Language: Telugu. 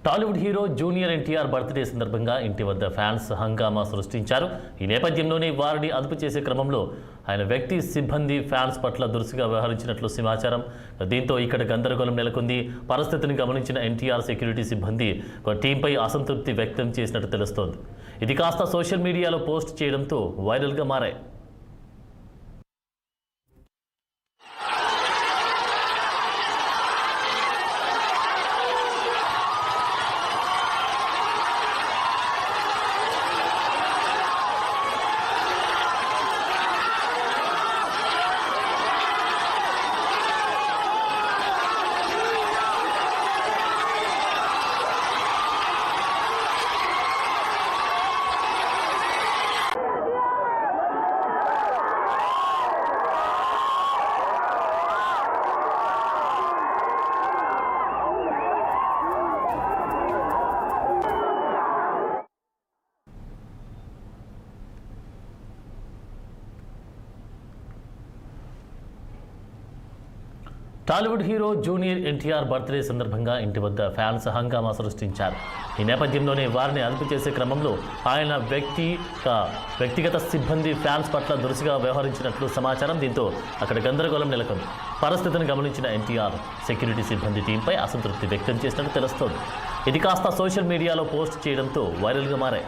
Tollywood hero junior NTR birthday సందర్భంగా ఇంటి వద్ద ఫ్యాన్స్ హంగామా సృష్టించారు. ఈ నేపథ్యంలోనే వారిని అదుపు చేసే క్రమంలో ఆయన వ్యక్తి సిబ్బంది ఫ్యాన్స్ పట్ల దురుసుగా వ్యవహరించినట్లు సమాచారం. దీంతో ఇక్కడ గందరగోళం నెలకొంది. పరిస్థితిని గమనించిన ఎన్టీఆర్ సెక్యూరిటీ సిబ్బంది టీంపై అసంతృప్తి వ్యక్తం చేసినట్టు తెలుస్తోంది. ఇది కాస్త సోషల్ మీడియాలో పోస్ట్ చేయడంతో వైరల్గా మారాయి. Tollywood hero junior NTR birthday సందర్భంగా ఇంటి వద్ద ఫ్యాన్స్ హంగామా సృష్టించారు. ఈ నేపథ్యంలోనే వారిని అదుపు చేసే క్రమంలో ఆయన వ్యక్తిగత సిబ్బంది ఫ్యాన్స్ పట్ల దురుసుగా వ్యవహరించినట్లు సమాచారం. దీంతో అక్కడ గందరగోళం నెలకొంది. పరిస్థితిని గమనించిన ఎన్టీఆర్ సెక్యూరిటీ సిబ్బంది టీంపై అసంతృప్తి వ్యక్తం చేసినట్టు తెలుస్తోంది. ఇది కాస్త సోషల్ మీడియాలో పోస్ట్ చేయడంతో వైరల్గా మారాయి.